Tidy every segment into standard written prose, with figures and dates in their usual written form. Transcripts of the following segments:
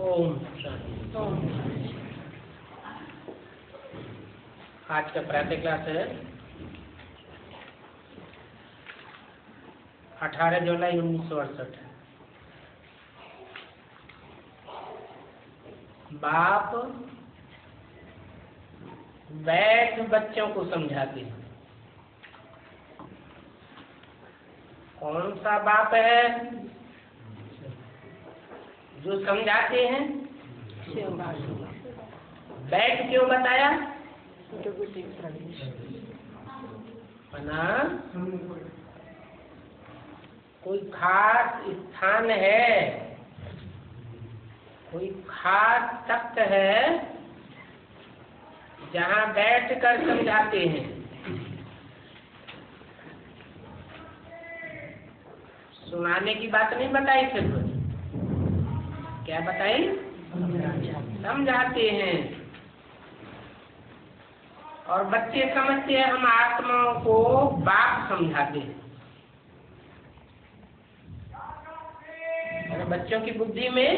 ओम। आज का प्रातः क्लास है 18 जुलाई 1968। बाप बैठ बच्चों को समझाते हैं। कौन सा बाप है जो समझाते हैं? बैठ क्यों बताया? कोई खास स्थान है, कोई खास तख्त है जहाँ बैठकर समझाते हैं। सुनाने की बात नहीं बताई, सिर्फ क्या बताई? समझाते हैं। और बच्चे समझते हैं हम आत्माओं को बाप समझाते हैं। अरे बच्चों की बुद्धि में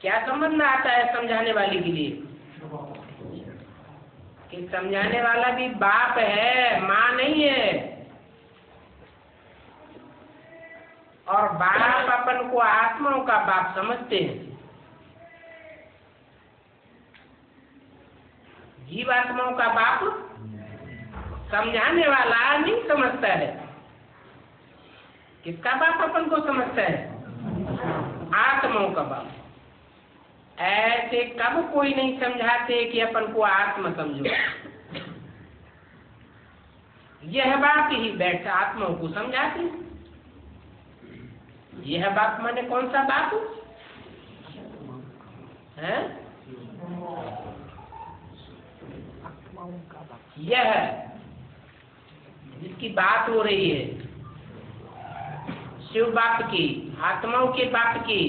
क्या संबंध आता है समझाने वाले के लिए? कि समझाने वाला भी बाप है, माँ नहीं है। और बाप अपन को आत्माओं का बाप समझते हैं। जीवात्माओं का बाप समझाने वाला नहीं समझता है। किसका बाप अपन को समझता है? आत्माओं का बाप। ऐसे कब कोई नहीं समझाते कि अपन को आत्मा समझो। यह बात ही बैठ आत्माओं को समझाते। यह बाप माने कौन सा बाप है? यह जिसकी बात हो रही है, शिव बाप की, आत्माओं के बाप की।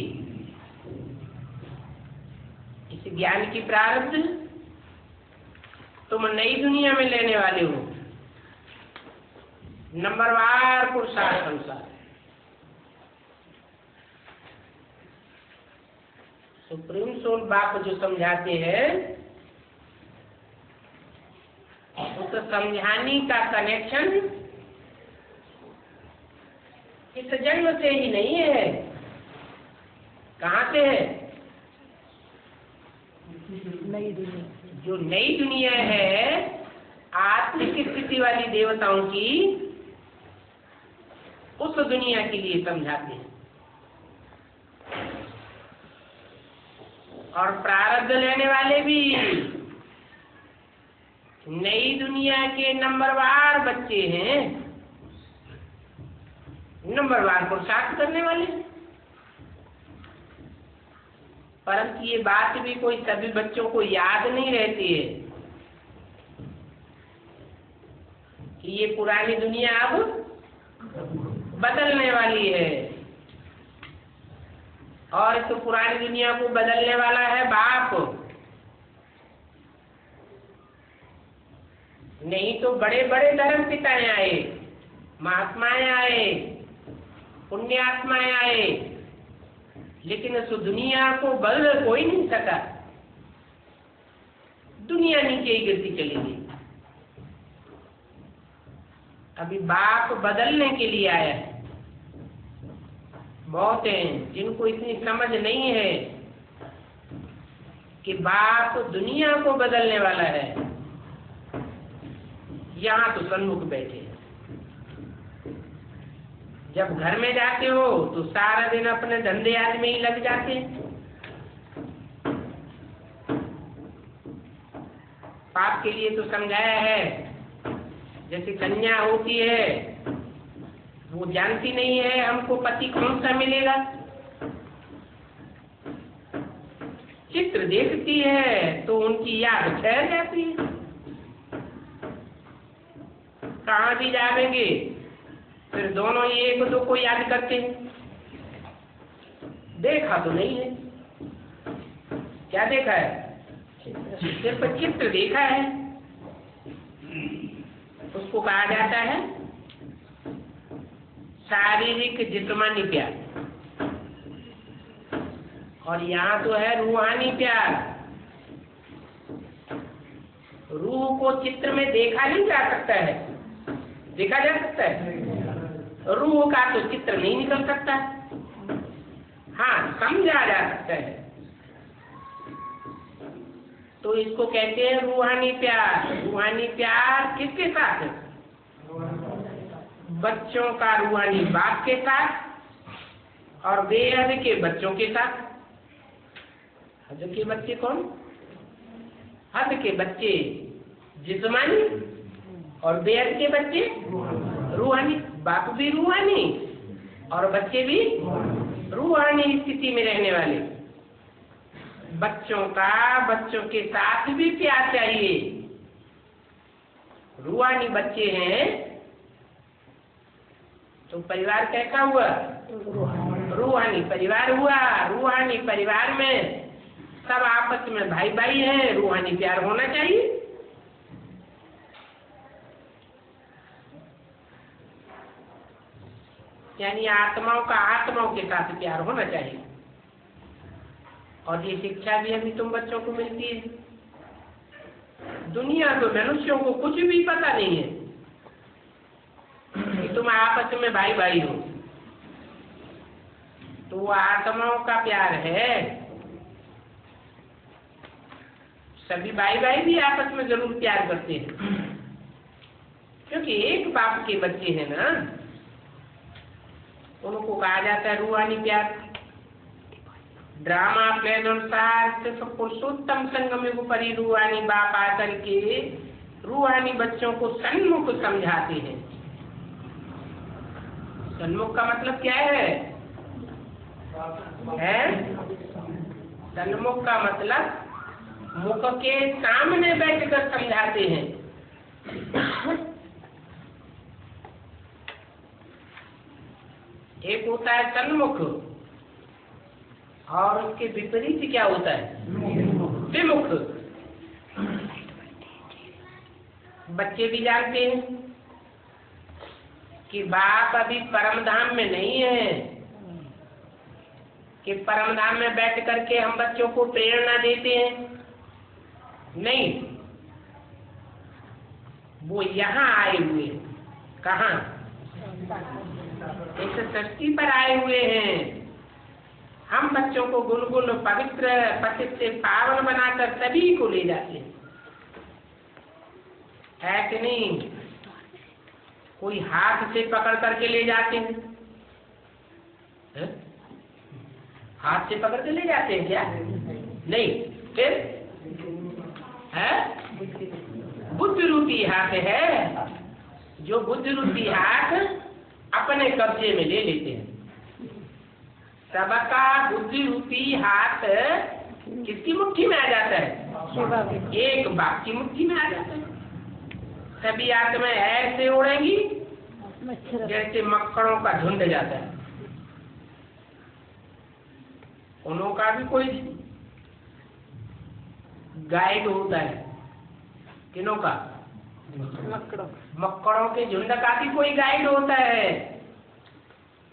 इस ज्ञान की प्रारब्ध तुम नई दुनिया में लेने वाले हो, नंबरवार पुरुषार्थ अनुसार। सुप्रीम सोल बाप जो समझाते हैं, उस समझाने का कनेक्शन इस जन्म से ही नहीं है। कहाँ से है? नई दुनिया। जो नई दुनिया है आत्मिक स्थिति वाली देवताओं की, उस दुनिया के लिए समझाते हैं। और प्रारब्ध लेने वाले भी नई दुनिया के नंबरवार बच्चे हैं, नंबरवार पुरुषार्थ करने वाले। परंतु ये बात भी कोई सभी बच्चों को याद नहीं रहती है कि ये पुरानी दुनिया अब बदलने वाली है। और इस पुरानी दुनिया को बदलने वाला है बाप। नहीं तो बड़े बड़े धर्म पिताएं आए, महात्माएं आए, पुण्यात्माएं आए, लेकिन इस दुनिया को बदल कोई नहीं सका। दुनिया नीचे ही गिरती चली गई। अभी बाप बदलने के लिए आया है। बहुत हैं जिनको इतनी समझ नहीं है कि बाप दुनिया को बदलने वाला है। यहाँ तो सन्मुख बैठे। जब घर में जाते हो तो सारा दिन अपने धंधे आदि में ही लग जाते। पाप के लिए तो समझाया है। जैसे कन्या होती है, वो जानती नहीं है हमको पति कौन सा मिलेगा। चित्र देखती है तो उनकी याद ठहर जाती है। कहाँ भी जाएंगे फिर दोनों ही एक दो को याद करते हैं। देखा तो नहीं है। क्या देखा है? सिर्फ चित्र देखा है। उसको कहा जाता है शारीरिक जिस्मानी प्यार। और यहाँ तो है रूहानी प्यार। रूह को चित्र में देखा नहीं जा सकता है, देखा जा सकता है, रूह का तो चित्र नहीं निकल सकता, हाँ समझा जा सकता है। तो इसको कहते हैं रूहानी प्यार। रूहानी प्यार किसके साथ? बच्चों का रूहानी बाप के साथ और बेहद के बच्चों के साथ। हद के बच्चे कौन? हद के बच्चे जिस्मानी और बेहद के बच्चे रूहानी। बाप भी रूहानी और बच्चे भी रूहानी स्थिति में रहने वाले। बच्चों का बच्चों के साथ भी प्यार चाहिए। रूहानी बच्चे हैं तो परिवार कैसा हुआ? रूहानी परिवार हुआ। रूहानी परिवार में सब आपस में भाई भाई हैं, रूहानी प्यार होना चाहिए। यानी आत्माओं का आत्माओं के साथ प्यार होना चाहिए। और ये शिक्षा भी अभी तुम बच्चों को मिलती है। दुनिया तो मनुष्यों को कुछ भी पता नहीं है कि तुम आपस में भाई भाई हो। तो वो आत्माओं का प्यार है। सभी भाई भाई भी आपस में जरूर प्यार करते हैं, क्योंकि एक बाप के बच्चे हैं ना, उनको कहा जाता है रूहानी प्यार। ड्रामा प्लेन अनुसार सिर्फ पुरुषोत्तम संगम परी रूहानी बाप आकर के रूहानी बच्चों को सन्मुख समझाते हैं। सन्मुख का मतलब क्या है? सन्मुख का मतलब मुख के सामने बैठकर समझाते हैं। एक होता है सन्मुख और उसके विपरीत क्या होता है? विमुख। बच्चे भी जानते हैं कि बाप अभी परम धाम में नहीं है, कि परम धाम में बैठ करके हम बच्चों को प्रेरणा देते हैं, नहीं। वो यहाँ आए हुए। कहाँ? इस सृष्टि पर आए हुए हैं। हम बच्चों को गुलगुल पवित्र पतित से पावन बनाकर सभी को ले जाते हैं। है कि नहीं? कोई हाथ से पकड़ करके ले जाते हैं? हाथ से पकड़ के ले जाते हैं क्या? नहीं। फिर है बुद्धि रूपी हाथ है, जो बुद्धि रूपी हाथ अपने कब्जे में ले लेते हैं। सबका बुद्धि रूपी हाथ किसकी मुट्ठी में आ जाता है? एक बाप की मुट्ठी में आ जाता है। सभी आत्माएं ऐसे उड़ेंगी जैसे मक्खरों का झुंड जाता है। उनों का भी कोई गाइड होता है। किनों का? मक्खरों के झुंड का भी कोई गाइड होता है।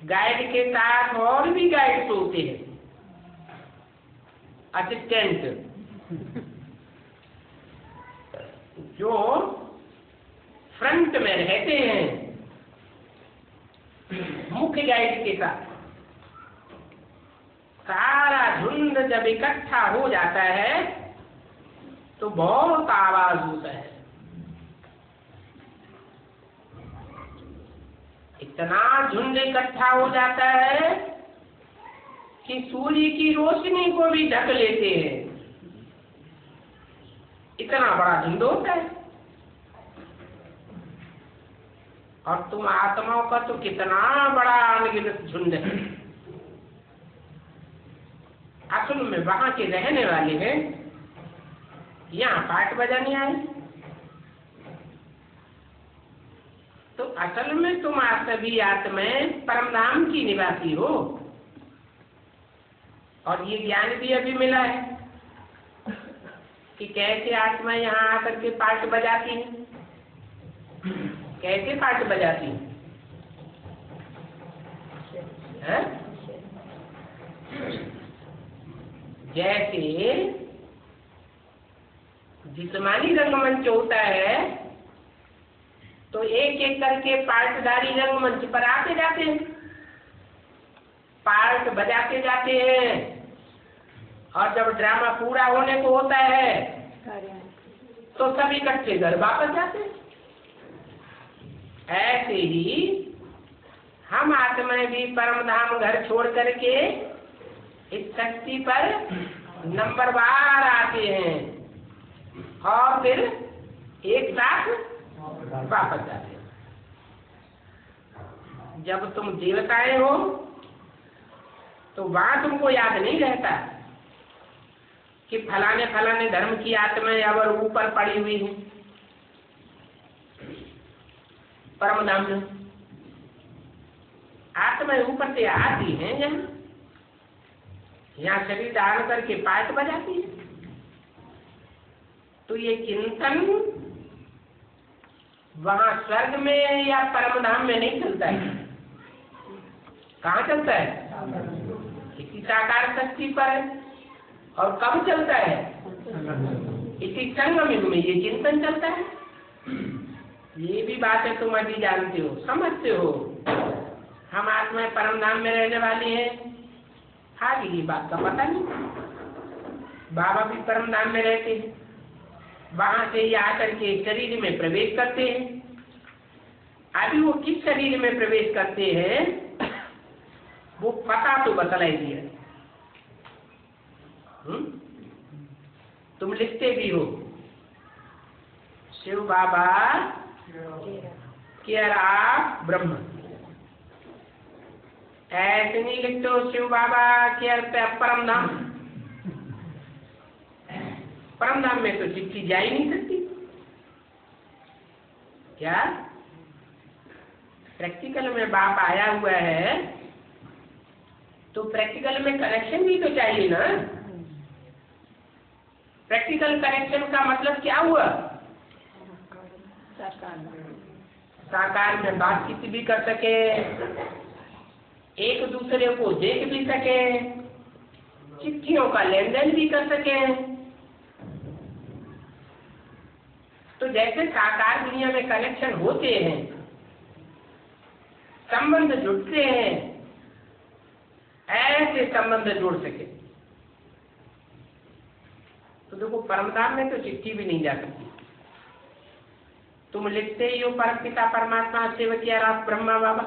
गाइड के साथ और भी गाइड्स होते हैं, असिस्टेंट, जो फ्रंट में रहते हैं मुख्य गाइड के साथ। सारा झुंड जब इकट्ठा हो जाता है तो बहुत आवाज होता है। इतना झुंड इकट्ठा हो जाता है कि सूर्य की रोशनी को भी ढक लेते हैं। इतना बड़ा झुंड होता है। और तुम आत्माओं का तो कितना बड़ा अनगिनत झुंड है। असल में वहां के रहने वाले हैं, यहाँ पाठ बजाने आए। तो असल में तुम सभी आत्माएं परमधाम की निवासी हो। और ये ज्ञान भी अभी मिला है कि कैसे आत्माएं यहाँ आकर के पाठ बजाती हैं। कैसे पाठ बजाती हैं? जैसे जिस्मानी रंगमंच होता है तो एक एक करके पार्टदारी रंगमंच पर आते जाते हैं, पार्ट बजाते जाते हैं, और जब ड्रामा पूरा होने को होता है तो सभी इकट्ठे घर वापस जाते हैं। ऐसे ही हम आत्माएं भी परम धाम घर छोड़ करके इस शक्ति पर नंबरवार आते हैं और फिर एक साथ वापस जाते हैं। जब तुम देवताएं हो तो वहां तुमको याद नहीं रहता कि फलाने फलाने धर्म की आत्माएं अगर ऊपर पड़ी हुई हैं परम धाम में। आत्माएं ऊपर से आती हैं, यहाँ शरीर धारण करके पाठ बजाती है। तो ये चिंतन वहां स्वर्ग में या परम धाम में नहीं चलता है। कहाँ चलता है? इसी साकार शक्ति पर है। और कब चलता है? इसी संगम युग में ये चिंतन चलता है। ये भी बात है, तुम अभी जानते हो, समझते हो। हम आत्मा परम धाम में रहने वाले हैं, आगे ये बात का पता नहीं। बाबा भी परम धाम में रहते हैं, वहां से ही आकर के शरीर में प्रवेश करते हैं। अभी वो किस शरीर में प्रवेश करते हैं वो पता तो बतलाई दिया। तुम लिखते भी हो शिव बाबा केयर ऑफ ब्रह्म, ऐसे नहीं लिखते हो शिव बाबा केयर पे परम धाम। परम धाम में तो चिट्ठी जा ही नहीं सकती। क्या प्रैक्टिकल में बाप आया हुआ है तो प्रैक्टिकल में कनेक्शन भी तो चाहिए ना। प्रैक्टिकल कनेक्शन का मतलब क्या हुआ? साकार में बातचीत भी कर सके, एक दूसरे को देख भी सके, चिट्ठियों का लेन देन भी कर सके। तो जैसे साकार दुनिया में कनेक्शन होते हैं, संबंध जुड़ते हैं, ऐसे संबंध जोड़ सके। तो देखो परमधाम में तो चिट्ठी भी नहीं जा सकती। तुम लिखते ही हो परम पिता परमात्मा सेवकिया रात ब्रह्मा बाबा,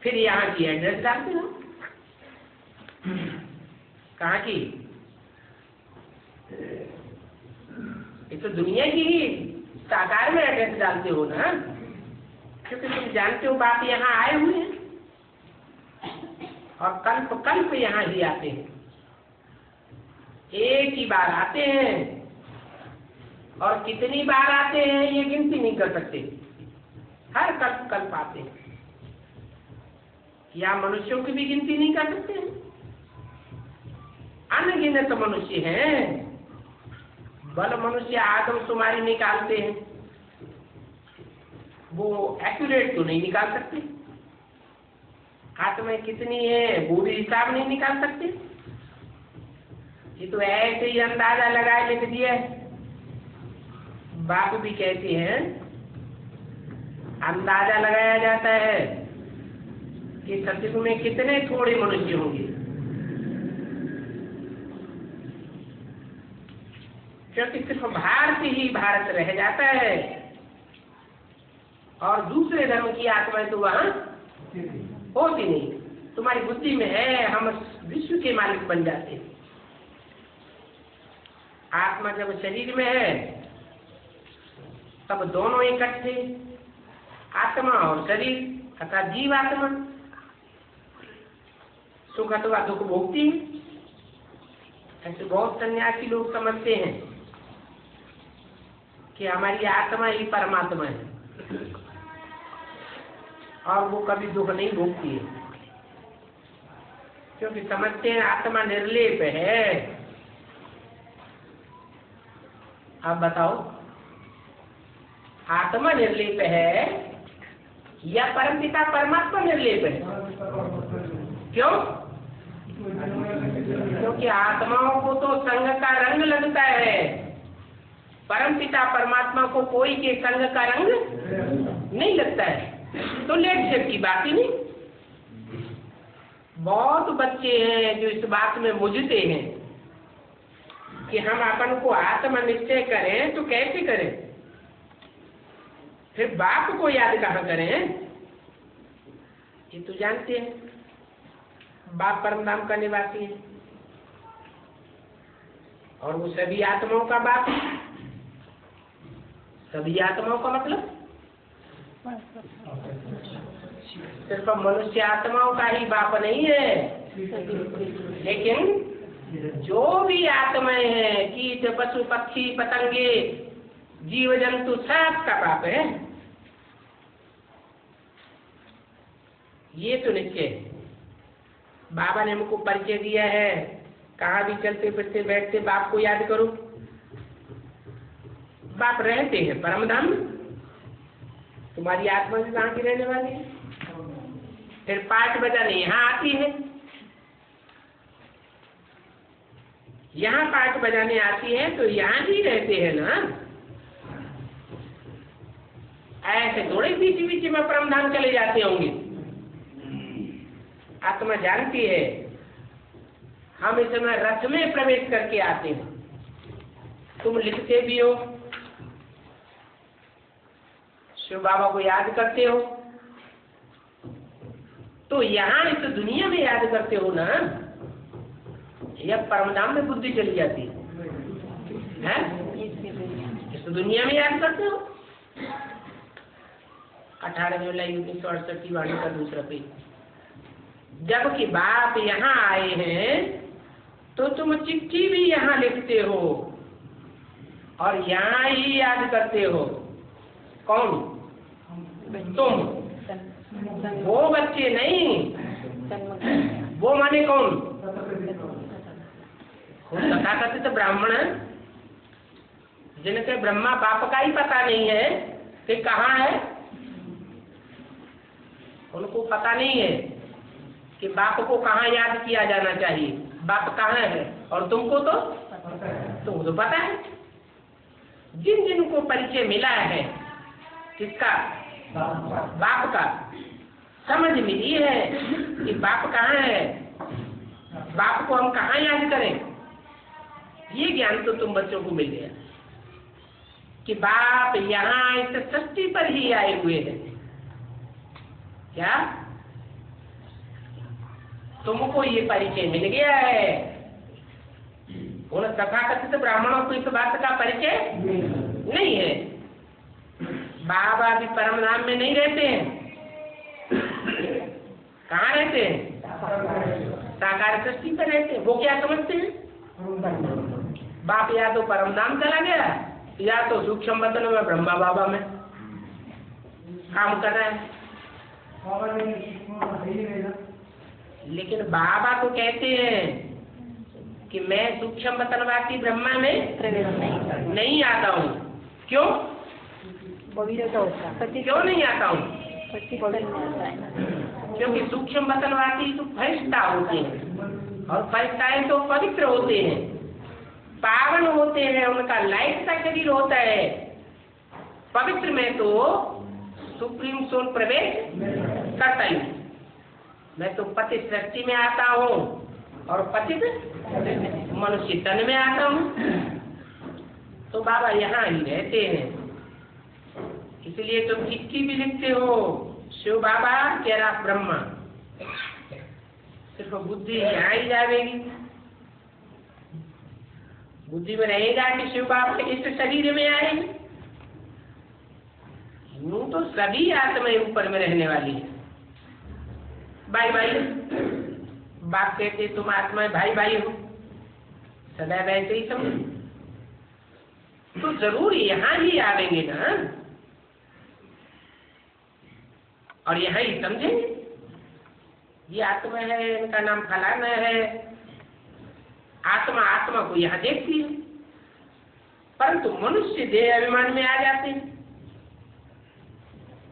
फिर यहाँ की एड्रेस डालते हो। कहाँ की? ये तो दुनिया की ही साकार में एड्रेस डालते हो ना, क्योंकि तुम जानते हो बाप यहाँ आए हुए हैं और कल्प कल्प यहाँ ही आते हैं। एक ही बार आते हैं और कितनी बार आते हैं ये गिनती नहीं कर सकते। हर कल्प कल्प आते हैं। या मनुष्यों की भी गिनती नहीं कर सकते। अनगिनत मनुष्य हैं। बल मनुष्य आदमशुमारी निकालते हैं, वो एक्यूरेट तो नहीं निकाल सकते। आत्माएं कितनी है वो भी हिसाब नहीं निकाल सकते। ये तो ऐसे ही अंदाजा लगाए लिख दिया। बाप भी कहते हैं अंदाजा लगाया जाता है कि सतयुग में कितने थोड़े मनुष्य होंगे, क्योंकि सिर्फ भारत ही भारत रह जाता है और दूसरे धर्म की आत्माएं तो वहां होती नहीं। तुम्हारी बुद्धि में है हम विश्व के मालिक बन जाते हैं। आत्मा जब शरीर में है तब दोनों इकट्ठे, आत्मा और शरीर अर्थात जीव आत्मा सुख अथवा दुख भोगती है। ऐसे बहुत सन्यासी लोग समझते हैं कि हमारी आत्मा ही परमात्मा है और वो कभी दुख नहीं भोगती है, क्योंकि समझते हैं आत्मा निर्लेप है। आप बताओ आत्मा निर्लेप है या परमपिता परमात्मा निर्लेप है? क्यों? क्योंकि आत्माओं को तो संग का रंग लगता है, परम पिता परमात्मा को कोई के संग का रंग नहीं लगता है। तो लेट सेट की बात ही नहीं। बहुत बच्चे हैं जो इस बात में मुझते हैं कि हम अपन को आत्म निश्चय करें तो कैसे करें, फिर बाप को याद कहाँ करें। ये तो जानते हैं बाप परम धाम का निवासी है और वो सभी आत्माओं का बाप है। सभी आत्माओं का मतलब सिर्फ मनुष्य आत्माओं का ही बाप नहीं है, लेकिन जो भी आत्माएं हैं, कीट पशु पक्षी पतंगे जीव जंतु सब का बाप है। ये तो निश्चय बाबा ने हमको परिचय दिया है। कहाँ भी चलते फिरते बैठते बाप को याद करो। बाप रहते हैं परम धाम में, तुम्हारी आत्मा भी कहाँ की रहने वाली है। फिर पाठ बजाने यहाँ आती है, यहाँ पाठ बजाने आती है तो यहाँ ही रहते हैं ना। ऐसे थोड़े बीच बीच में परम धाम चले जाते होंगे। आत्मा जानती है हम इस समय रथ में प्रवेश करके आते हैं। तुम लिखते भी हो, शिव बाबा को याद करते हो, तो यहाँ इस दुनिया में याद करते हो ना, यह परमधाम में बुद्धि चली जाती है। इस दुनिया में याद करते हो। 18 जुलाई 1968 की वाणी का दूसरा पेज। जबकि बाप यहाँ आए हैं तो तुम चिट्ठी भी यहाँ लिखते हो और यहाँ ही याद करते हो। कौन? तुम। वो बच्चे नहीं, वो माने कौन? तथाकथित ब्राह्मण जिनके ब्रह्मा बाप का ही पता नहीं है कि कहाँ है। उनको पता नहीं है कि बाप को कहाँ याद किया जाना चाहिए, बाप कहाँ है। और तुमको तो पता है। जिन जिनको परिचय मिला है किसका? बाप का। समझ मिली है कि बाप कहाँ है, बाप को हम कहाँ याद करें। ये ज्ञान तो तुम बच्चों को मिल गया कि बाप यहाँ इस सृष्टि पर ही आए हुए हैं। क्या तुमको ये परिचय मिल गया है? उन तथाकथित ब्राह्मणों को इस बात का परिचय नहीं है। बाबा भी परम धाम में नहीं रहते हैं। कहाँ रहते हैं? साकार सृष्टि पर रहते हैं। वो क्या समझते हैं? बाप या तो परम धाम चला गया या तो सूक्ष्म वतन में ब्रह्मा बाबा में काम कर रहा है। लेकिन बाबा तो कहते हैं कि मैं सूक्ष्म वतनवासी ब्रह्मा में नहीं आता हूँ। क्यों? क्यों नहीं आता हूँ? क्योंकि सूक्ष्म वतनवासी तो फरिश्ता होते हैं और फरिश्ताएं तो पवित्र होते हैं, पावन होते हैं, उनका लाइट सा शरीर होता है। पवित्र में तो सुप्रीम सोल प्रवेश करता ही। मैं तो पति सृष्टि में आता हूँ और पतित मनुष्य तन में आता हूँ। तो बाबा यहाँ ही रहते हैं, इसलिए तो चिट्ठी भी लिखते हो शिव बाबा केरा ब्रह्मा। सिर्फ बुद्धि यहाँ ही जाएगी। बुद्धि में रहेगा कि शिव बाबा इस शरीर में आएंगे। यूं तो सभी आत्माएं ऊपर में रहने वाली है। भाई भाई बाप कहते तुम आत्माएं भाई भाई हो, सदा वैसे ही समझो। तो जरूर यहाँ ही आवेंगे ना और यहाँ ही समझेंगे ये आत्मा है, इनका नाम फलाना है। आत्मा आत्मा को यहाँ देखती है, परंतु मनुष्य देह अभिमान में आ जाते हैं।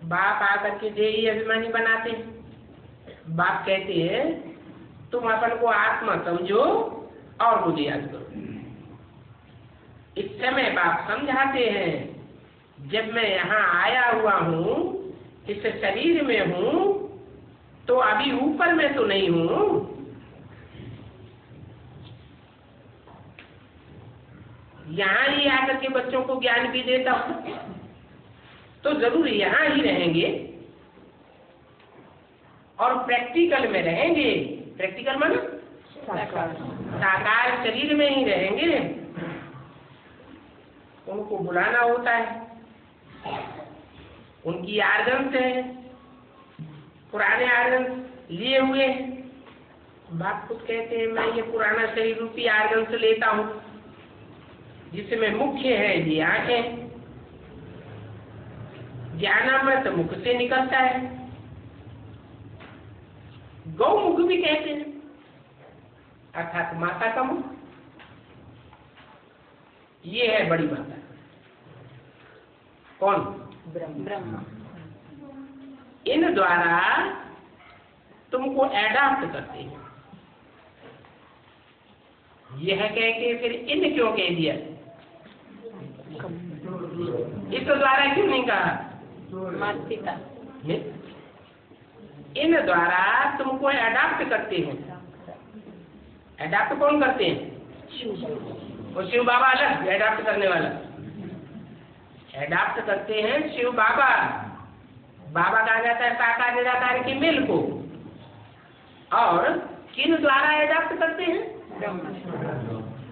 बाप आकर के देह ही अभिमानी बनाते हैं। बाप कहते हैं तुम अपन को आत्मा समझो और मुझे याद करो। इस समय बाप समझाते हैं, जब मैं यहाँ आया हुआ हूँ, इस शरीर में हूँ, तो अभी ऊपर में तो नहीं हूँ। यहाँ ही आकर के बच्चों को ज्ञान भी देता हूँ, तो जरूर यहाँ ही रहेंगे और प्रैक्टिकल में रहेंगे। प्रैक्टिकल माने साकार शरीर में ही रहेंगे। उनको बुलाना होता है, उनकी आर्गन से पुराने आर्गन लिए हुए हैं। बाप खुद कहते हैं, मैं ये पुराना शरीर रूपी आर्गन से लेता हूँ, जिसमें मुख्य है ये आंखें, ज्ञानामृत मुख से निकलता है। गौमुख भी कहते हैं, अर्थात माता का मुख। ये है बड़ी माता। कौन? ब्रह्मा। इन द्वारा तुमको एडाप्ट करते हैं। यह कह के फिर इन क्यों कह दिया? इस द्वारा क्यों नहीं कहा? माता पिता। इन द्वारा तुमको एडाप्ट करते हैं। एडाप्ट कौन करते हैं? वो शिव बाबा अलग, एडाप्ट करने वाला। एडाप्ट करते हैं शिव बाबा। बाबा कहा जाता है साकार निराकार के मेल को। और किन द्वारा एडाप्ट करते हैं?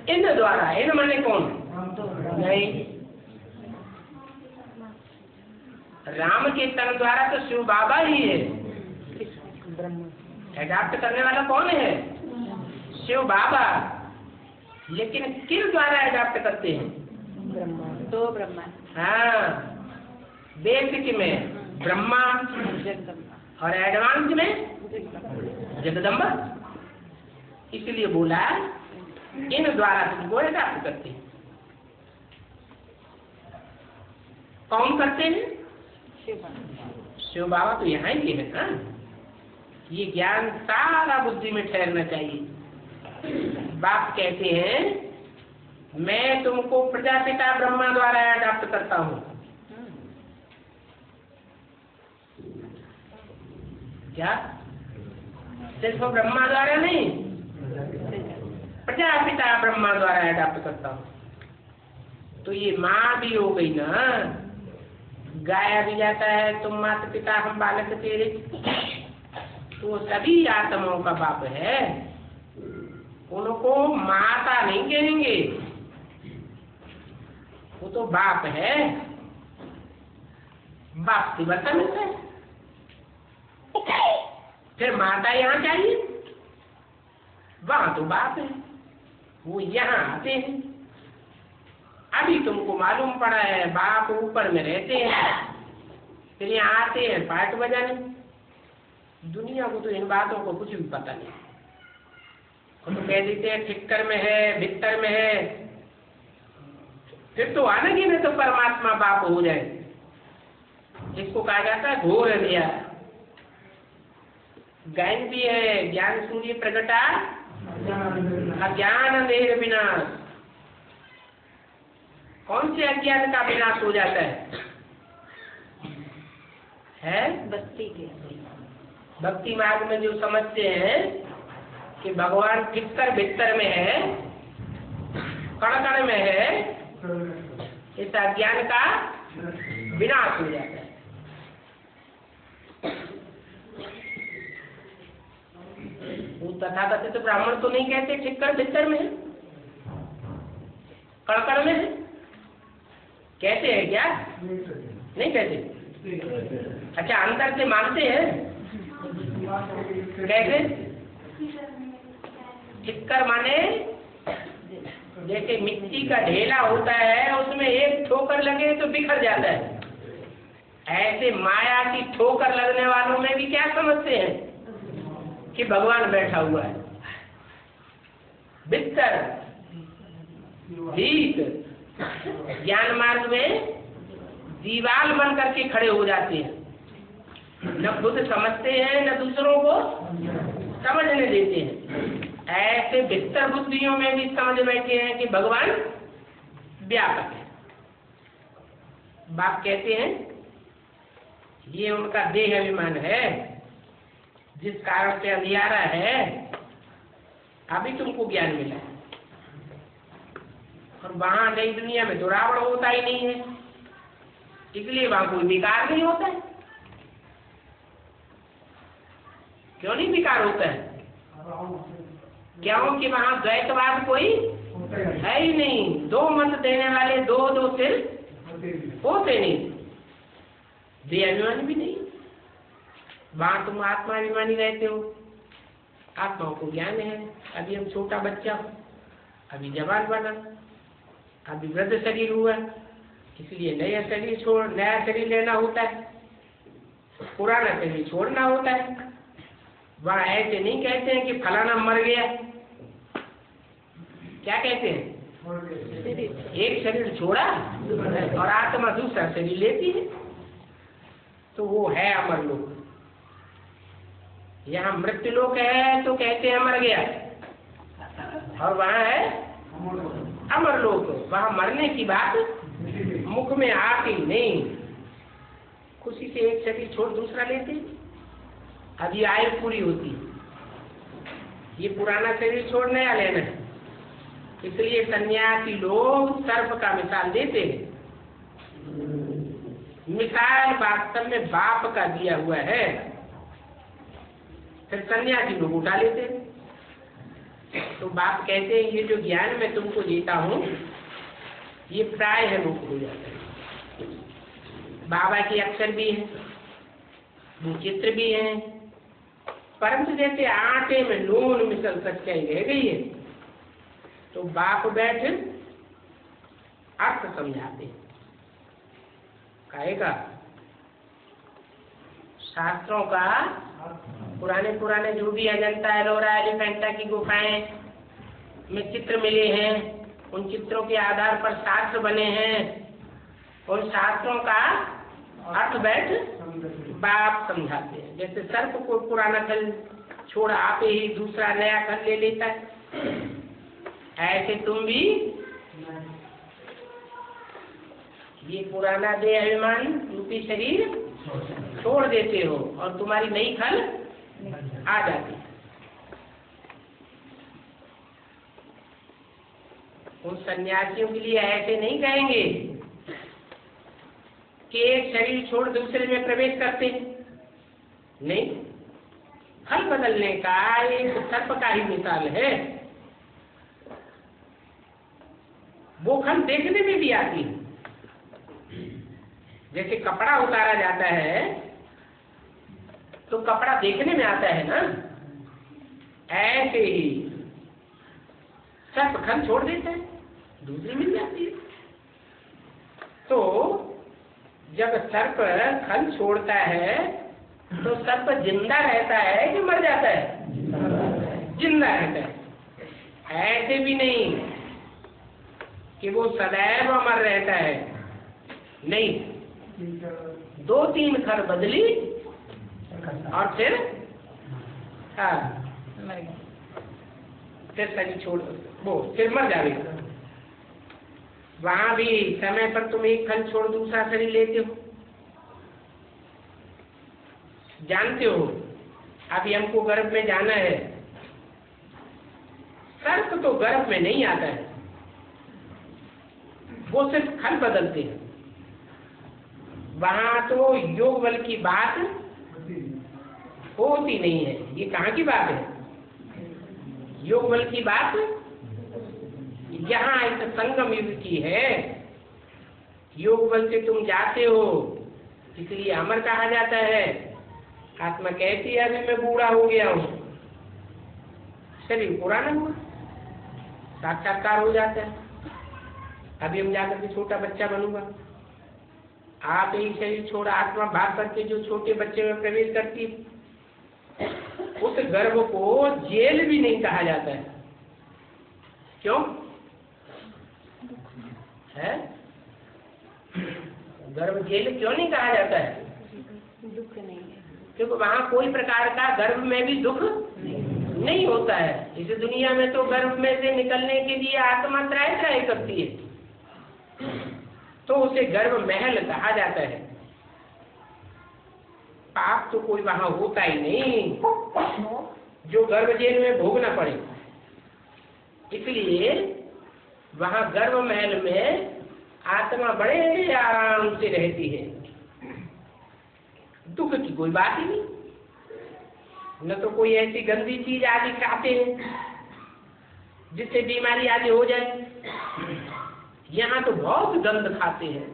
इन द्वारा। इन माने कौन? नहीं, राम के तन द्वारा तो शिव बाबा ही है। एडाप्ट करने वाला कौन है? शिव बाबा। लेकिन किस द्वारा एडाप्ट करते हैं? दो ब्रह्मा। हाँ, बेसिक में ब्रह्मा और एडवांस में जगदम्बा। इसलिए बोला इन द्वारा तुमको एडाप्ट करते हैं। कौन करते हैं? शिव बाबा तो यहाँ ही है ना। ये ज्ञान सारा बुद्धि में ठहरना चाहिए। बाप कहते हैं, मैं तुमको प्रजापिता ब्रह्मा द्वारा एडाप्ट करता हूँ। क्या सिर्फ ब्रह्मा द्वारा नहीं, प्रजापिता ब्रह्मा द्वारा एडाप्ट करता हूँ। तो ये माँ भी हो गई ना। गाया भी जाता है, तुम माता पिता हम बालक तेरे। तो सभी आत्माओं का बाप है। उनको माता नहीं कहेंगे, वो तो बाप है। बाप से बता मिलता है। फिर माता यहाँ चाहिए? वहां तो बाप है, वो यहाँ आते हैं। अभी तुमको मालूम पड़ा है बाप ऊपर में रहते हैं, फिर यहाँ आते हैं पार्ट बजाने। दुनिया को तो इन बातों को कुछ भी पता नहीं। वो तो कह देते हैं ठिक्कर में है, भित्तर में है। फिर तो आने की नहीं तो परमात्मा बाप हो जाए। इसको कहा जाता है घोर अंधियारा। गायन भी है, ज्ञान सूर्य प्रगटा अज्ञान अंधेर विनाश। कौन से अज्ञान का विनाश हो जाता है? बस्ती के भक्ति मार्ग में जो समझते हैं कि भगवान ठिक्कर भित्तर में है, कण कण में है, इस अज्ञान का विनाश हो जाता है। वो तथाकथित तो ब्राह्मण तो नहीं कहते ठिक्कर भित्तर में है, कण कण में है। कहते हैं क्या? नहीं कहते। अच्छा, अंतर से मानते हैं। कैसे? ठिक्कर माने जैसे मिट्टी का ढेला होता है, उसमें एक ठोकर लगे तो बिखर जाता है। ऐसे माया की ठोकर लगने वालों में भी क्या समझते हैं कि भगवान बैठा हुआ है। बिस्तर भीत ज्ञान मार्ग में दीवार बन करके खड़े हो जाते हैं। न खुद समझते हैं, न दूसरों को समझने देते हैं। ऐसे विस्तर बुद्धियों में भी समझ बैठे हैं कि भगवान व्यापक है। बाप कहते हैं ये उनका देह अभिमान है, जिस कारण से अंधियारा है, अभी तुमको ज्ञान मिला है। और वहां नई दुनिया में तो रावण होता ही नहीं है, इसलिए वहां कोई विकार नहीं होता है। क्यों नहीं विकार होता है? क्योंकि वहां द्वैतवाद कोई है ही नहीं। दो मत देने वाले दो दो सिर होते नहीं, देहाभिमानी भी नहीं। वहां तुम आत्माभिमानी रहते हो, आत्माओं को ज्ञान है। अभी हम छोटा बच्चा, अभी जवान बना, अभी वृद्ध शरीर हुआ, इसलिए नया शरीर लेना होता है, पुराना शरीर छोड़ना होता है। वहां ऐसे नहीं कहते हैं कि फलाना मर गया। क्या कहते हैं? एक शरीर छोड़ा और आत्मा दूसरा शरीर लेती है, तो वो है अमर लोक। यहाँ मृत्यु लोक है तो कहते हैं मर गया, और वहाँ है अमर लोक। वहाँ मरने की बात मुख में आती नहीं। खुशी से एक शरीर छोड़ दूसरा लेते, अभी आयु पूरी होती, ये पुराना शरीर छोड़ नया लेना है। इसलिए सन्यासी लोग सर्प का मिसाल देते हैं। मिसाल वास्तव में बाप का दिया हुआ है, फिर सन्यासी लोग उठा लेते हैं। तो बाप कहते हैं ये जो ज्ञान मैं तुमको देता हूँ ये प्राय है रूप हो जाता है। बाबा के अक्षर भी हैं, चित्र भी हैं, परंतु जैसे आटे में नून मिसल सच्चाई रह गई है, तो बाप बैठ अर्थ समझाते हैं। कहेगा शास्त्रों का पुराने जो भी अजंता एलोरा एलिफेंटा की गुफाएं में चित्र मिले हैं, उन चित्रों के आधार पर शास्त्र बने हैं, उन शास्त्रों का अर्थ बैठ बाप समझाते हैं। जैसे सर्प को पुराना खल छोड़ा आपे ही दूसरा नया खल ले लेता है, ऐसे तुम भी ये पुराना देह अभिमान रूपी शरीर छोड़ देते हो और तुम्हारी नई खल आ जाती है। उन सन्यासियों के लिए ऐसे नहीं कहेंगे कि एक शरीर छोड़ दूसरे में प्रवेश करते, नहीं। खल बदलने का एक सर्प का ही मिसाल है। वो खल देखने में भी आती है, जैसे कपड़ा उतारा जाता है तो कपड़ा देखने में आता है ना, ऐसे ही सर्प खल छोड़ देता है, दूसरी मिल जाती है। तो जब सर्प खल छोड़ता है तो सर्प जिंदा रहता है कि मर जाता है? जिंदा रहता है। ऐसे भी नहीं कि वो सदैव अमर रहता है, नहीं। 2-3 खर बदली और फिर फिर शरीर छोड़ वो फिर मर जाएगा। वहां भी समय पर तुम एक खल छोड़ दूसरा शरीर लेते हो। जानते हो अभी हमको गर्भ में जाना है, सर्प तो गर्भ में नहीं आता है, वो सिर्फ खल बदलते हैं। वहां तो योग बल की बात होती नहीं है। ये कहाँ की बात है? योग बल की बात यहाँ इस संगम युग की है। योग बल से तुम जाते हो, इसलिए अमर कहा जाता है। आत्मा कहती है अभी मैं बूढ़ा हो गया हूँ, शरीर पुराना हुआ, साक्षात्कार हो जाता है। अभी हम जाकर के छोटा बच्चा बनूंगा। आप एक शरीर छोड़ा आत्मा भाग करके जो छोटे बच्चे में प्रवेश करती, उस गर्भ को जेल भी नहीं कहा जाता है। क्यों है? गर्भ जेल क्यों नहीं कहा जाता है? दुख नहीं है, क्योंकि वहां कोई प्रकार का गर्भ में भी दुख नहीं होता है। इस दुनिया में तो गर्भ में से निकलने के लिए आत्मा त्राय त्राय करती है, तो उसे गर्भ महल कहा जाता है। पाप तो कोई वहां होता ही नहीं जो गर्भ जेल में भोगना पड़े, इसलिए वहां गर्भ महल में आत्मा बड़े आराम से रहती है, दुख की कोई बात ही नहीं। न तो कोई ऐसी गंदी चीज आदि खाते हैं जिससे बीमारी आदि हो जाए। यहाँ तो बहुत गंध खाते हैं,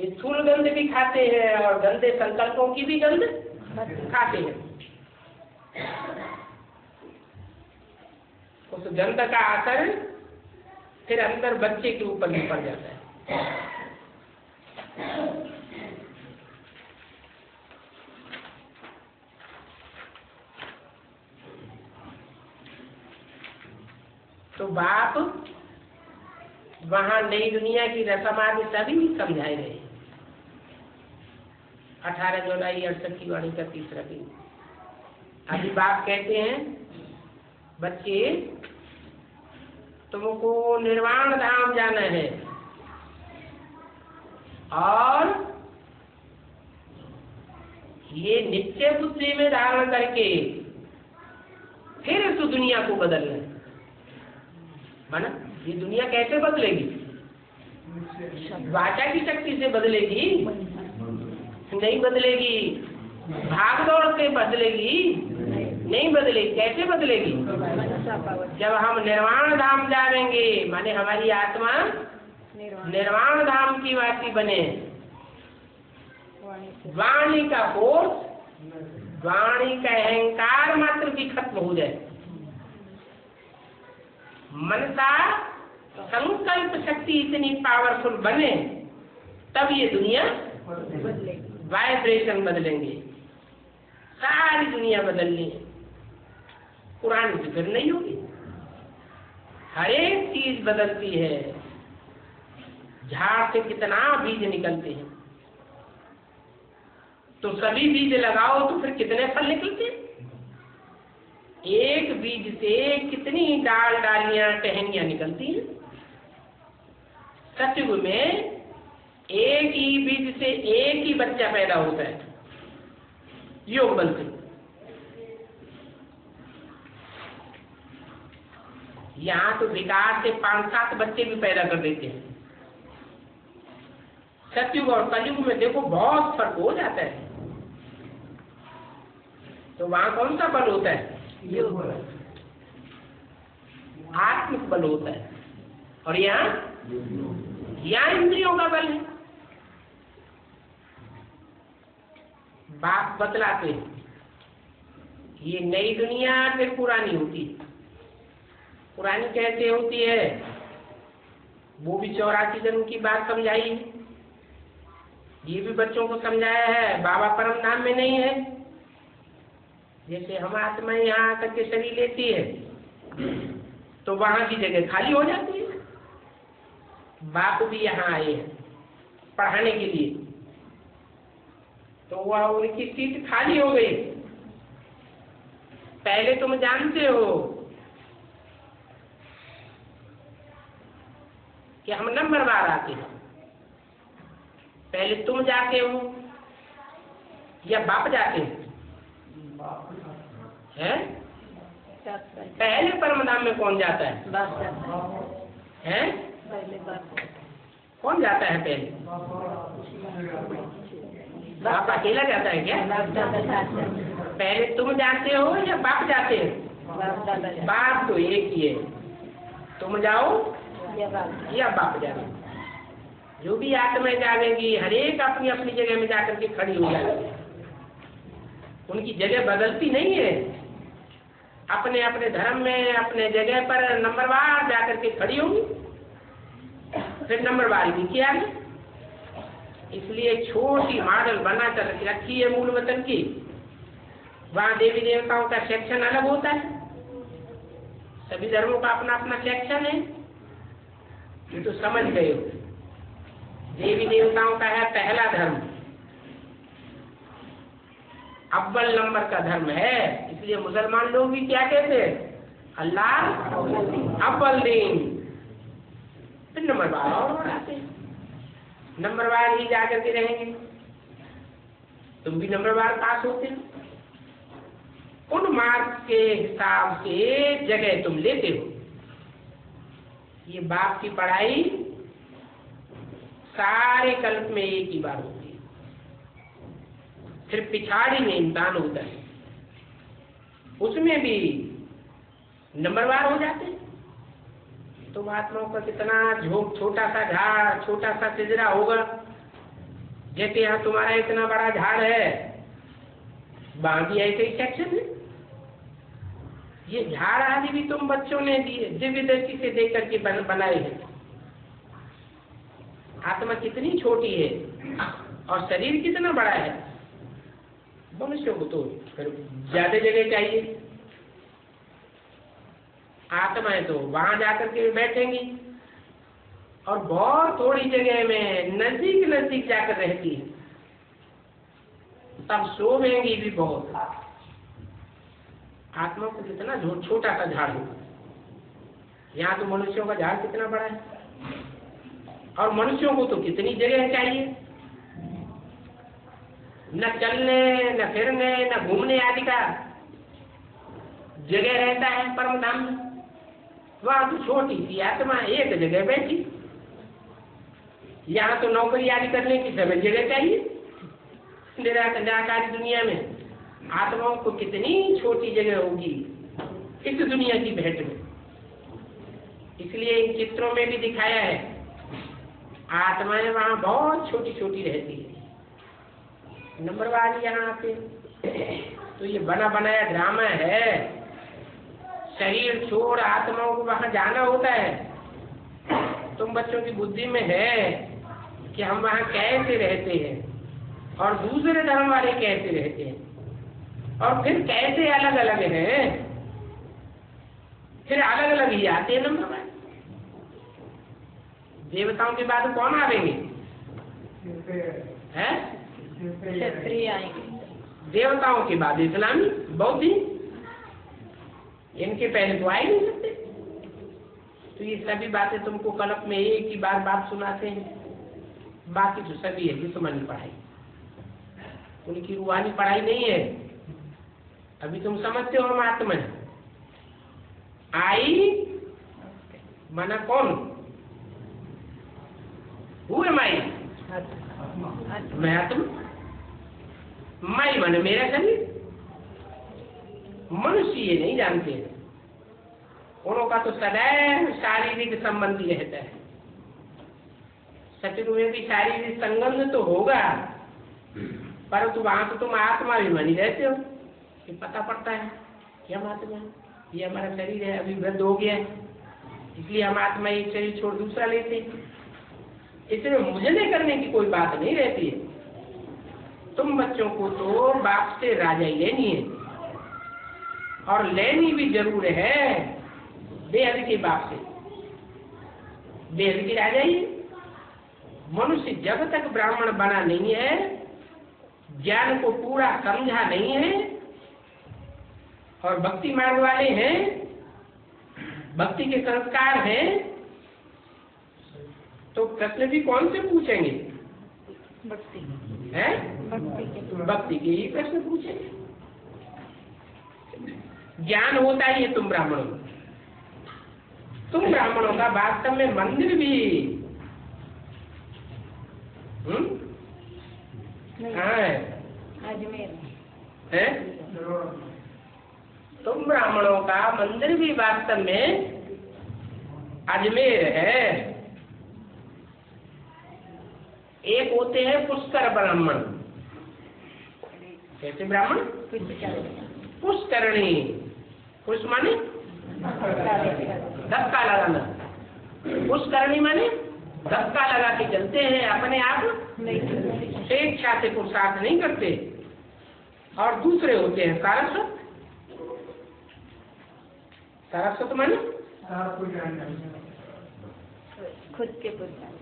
स्थूल गंध भी खाते हैं और गंदे संकल्पों की भी गंध खाते हैं। उस गंध का असर फिर अंदर बच्चे के ऊपर भी पड़ जाता है। तो बाप वहां नई दुनिया की रस्म आदि सभी समझाए गए। 18 जुलाई 68 की वाणी का तीसरा दिन। अभी बाप कहते हैं, बच्चे तुमको निर्वाण धाम जाना है और ये नित्य बुद्धि में धारण करके फिर इस दुनिया को बदलना है। माना ये दुनिया कैसे बदलेगी? वाचा की शक्ति से बदलेगी? नहीं बदलेगी। भाग दौड़ से बदलेगी? नहीं बदलेगी। कैसे बदलेगी? जब हम निर्वाण धाम जाएंगे, माने हमारी आत्मा निर्वाण धाम की वासी बने, वाणी का फोर्स, वाणी का अहंकार मात्र भी खत्म हो जाए, मनसा संकल्प शक्ति इतनी पावरफुल बने, तब ये दुनिया वाइब्रेशन बदलेंगे। सारी दुनिया बदलनी है, पुरानी तो फिर नहीं होगी। हर एक चीज बदलती है। झाड़ से कितना बीज निकलते हैं, तो सभी बीज लगाओ तो फिर कितने फल निकलते हैं? एक बीज से कितनी डाल डालियां टहनियां निकलती हैं। सतयुग में एक ही बीज से एक ही बच्चा पैदा होता है, योग बल से। यहाँ तो विकार से 5-7 बच्चे भी पैदा कर देते हैं। सतयुग और कलयुग में देखो बहुत फर्क हो जाता है। तो वहां कौन सा बल होता है? आत्मिक बल होता है, और यहाँ इंद्रियों का बल है। बात बतलाते हैं, ये नई दुनिया फिर पुरानी होती है। पुरानी कैसे होती है? वो भी 84 जन्म की बात समझाई है, ये भी बच्चों को समझाया है। बाबा परम धाम में नहीं है। जैसे हम आत्मा यहाँ आकर के शरीर लेती है तो वहां की जगह खाली हो जाती है। बाप भी यहाँ आए हैं पढ़ाने के लिए, तो वह उनकी सीट खाली हो गई। पहले तुम जानते हो कि हम नंबरवार आते हैं। पहले तुम जाते हो या बाप जाते हैं? पहले परमधाम में कौन जाता है? बाप जाता है? पहले बाप। कौन जाता है पहले? बाप अकेला जाता है क्या? बाप दादा जाते हैं। पहले तुम जाते हो या बाप जाते हैं? बाप दादा जाते हैं। बाप तो एक ही है, तुम जाओ या बाप जाओ। जो भी आत्मा जाएंगी हर एक अपनी अपनी जगह में जाकर के खड़ी हो जाएगी। उनकी जगह बदलती नहीं है, अपने अपने धर्म में अपने जगह पर नंबरवार जाकर के खड़ी होंगी। फिर नंबरवारी भी किया है, इसलिए छोटी मॉडल बना कर रखी है मूल वतन की। वहाँ देवी देवताओं का सेक्शन अलग होता है, सभी धर्मों का अपना अपना सेक्शन है। ये तो समझ गए हो। देवी देवताओं का है पहला धर्म, अव्वल नंबर का धर्म है। इसलिए मुसलमान लोग भी क्या कहते हैं? अल्लाह अव्वल दीन। फिर नंबरवार और बढ़ाते हैं, नंबरवार ही जाकर के रहेंगे। तुम भी नंबरवार पास होते हो, उन मार्क्स के हिसाब से जगह तुम लेते हो। ये बाप की पढ़ाई सारे कल्प में एक ही बार होती है, फिर पिछाड़ी में इम्तिहान होता है, उसमें भी नंबरवार हो जाते हैं। तो महात्माओं का कितना छोटा सा झाड़, छोटा सा सिजरा होगा। जैसे यहाँ तुम्हारा इतना बड़ा झाड़ है, बाकी ऐसे ही सेक्शन है। ये झाड़ आदि भी तुम बच्चों ने दिव्य दृष्टि से देख करके बनाए हैं। आत्मा कितनी छोटी है और शरीर कितना बड़ा है। मनुष्य को तो फिर ज्यादा जगह चाहिए। आत्माएं तो वहां जाकर के बैठेंगी और बहुत थोड़ी जगह में नजदीक नजदीक जाकर रहती है, तब सोवेंगी भी बहुत। आत्मा को कितना छोटा सा झाड़ हो, यहाँ तो मनुष्यों का झाड़ कितना बड़ा है। और मनुष्यों को तो कितनी जगह चाहिए, न चलने न फिरने न घूमने आदि का जगह रहता है परम धाम में। वहां तो छोटी सी आत्मा एक जगह बैठी। यहाँ तो नौकरी आदि करने की समय जगह चाहिए। निराकारी दुनिया में आत्माओं को कितनी छोटी जगह होगी इस दुनिया की भेंट में। इसलिए इन चित्रों में भी दिखाया है, आत्माएं वहां बहुत छोटी छोटी रहती है। नंबर वाली यहाँ पे तो ये बना बनाया ड्रामा है। शरीर छोड़ आत्माओं को वहां जाना होता है। तुम बच्चों की बुद्धि में है कि हम वहां कैसे रहते हैं और दूसरे धर्म वाले कैसे रहते हैं और फिर कैसे अलग अलग हैं। फिर अलग अलग ही आते हैं नंबर में। देवताओं के बाद कौन आवेंगे? हैं? क्षत्रिय आएंगे। देवताओं के बाद इस्लामी बौद्ध, इनके पहले तो आ ही नहीं सकते। तो ये सभी बातें तुमको कल्प में एक ही बार बात सुनाते हैं। बाकी तो सभी है जिस्मानी पढ़ाई, उनकी रूहानी पढ़ाई नहीं है। अभी तुम समझते हो हम आत्मा है। आई माना कौन? हु एम आई? मैं आत्मा। मैं माने मेरा शरीर। मनुष्य ये नहीं जानते, उनका तो सदैव शारीरिक संबंधी रहता है। सतयुग में भी शारीरिक संबंध तो होगा, परंतु वहां तो तुम आत्मा भी बनी रहते हो। ये पता पड़ता है कि हम आत्मा है, ये हमारा शरीर है, अभी वृद्ध हो गया है, इसलिए हम आत्मा एक शरीर छोड़ दूसरा लेते हैं। इसमें मुझे करने की कोई बात नहीं रहती है। तुम बच्चों को तो बाप से राजाई लेनी है और लेनी भी जरूर है बेहद के बाप से। बेहद की राजाई। मनुष्य जब तक ब्राह्मण बना नहीं है, ज्ञान को पूरा समझा नहीं है और भक्ति मार्ग वाले हैं, भक्ति के संस्कार हैं, तो प्रश्न भी कौन से पूछेंगे? भक्ति हैं? भक्ति के ही प्रश्न पूछेंगे। ज्ञान होता ही है तुम ब्राह्मणों। तुम ब्राह्मणों का वास्तव में मंदिर भी कहाँ है? अजमेर है? तुम ब्राह्मणों का मंदिर भी वास्तव में अजमेर है। एक होते हैं पुष्कर ब्राह्मण। कैसे ब्राह्मण? पुष्करणी। पुष्प माने धक्का लगाना, पुष्करणी माने धक्का लगा के चलते हैं, अपने आप स्वेच्छा से पुरुषार्थ नहीं करते। और दूसरे होते हैं सारस्वत। सारस्वत माने खुद के पुरुषार्थ।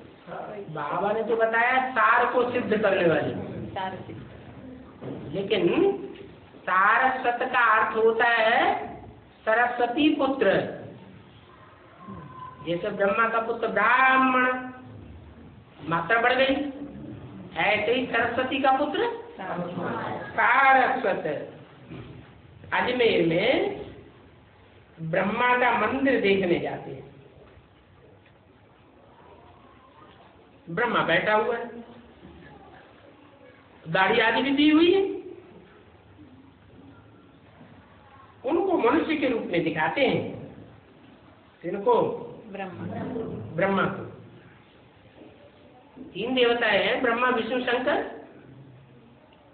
बाबा ने तो बताया सार को सिद्ध करने वाले, लेकिन सारस्वत का अर्थ होता है सरस्वती पुत्र। जैसे ब्रह्मा का पुत्र ब्राह्मण, मात्रा बढ़ गई, ऐसे ही सरस्वती का पुत्र सारस्वत। अजमेर में ब्रह्मा का मंदिर देखने जाते हैं। ब्रह्मा बैठा हुआ है, दाढ़ी आदि भी दी हुई है। उनको मनुष्य के रूप में दिखाते हैं। इनको ब्रह्मा को 3 देवताएं हैं, ब्रह्मा विष्णु शंकर।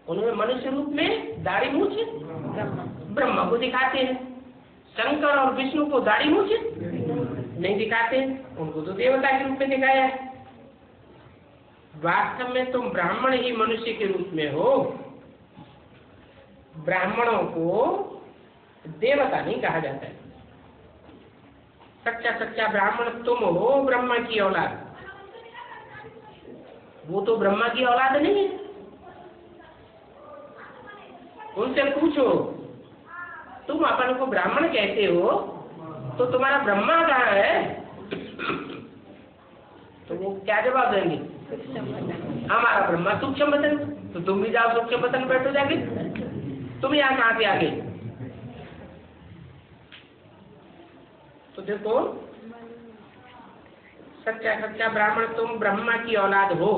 उन्होंने मनुष्य रूप में दाढ़ी मूछ ब्रह्मा को दिखाते हैं। शंकर और विष्णु को दाढ़ी मूछ नहीं दिखाते, उनको तो देवता के रूप में दिखाया है। वास्तव में तुम ब्राह्मण ही मनुष्य के रूप में हो। ब्राह्मणों को देवता नहीं कहा जाता है। सच्चा सच्चा ब्राह्मण तुम हो, ब्रह्मा की औलाद। वो तो ब्रह्मा की औलाद नहीं है। उनसे पूछो तुम अपन को ब्राह्मण कहते हो तो तुम्हारा ब्रह्मा कहाँ है? तो वो क्या जवाब देंगे? हमारा ब्रह्मा सूक्ष्म बदन। तो तुम भी जाओ सूक्ष्म बदन बैठो जाके। तुम यहाँ कहाँ से आ गए? तो देखो, सच्चा सच्चा ब्राह्मण तुम ब्रह्मा की औलाद हो।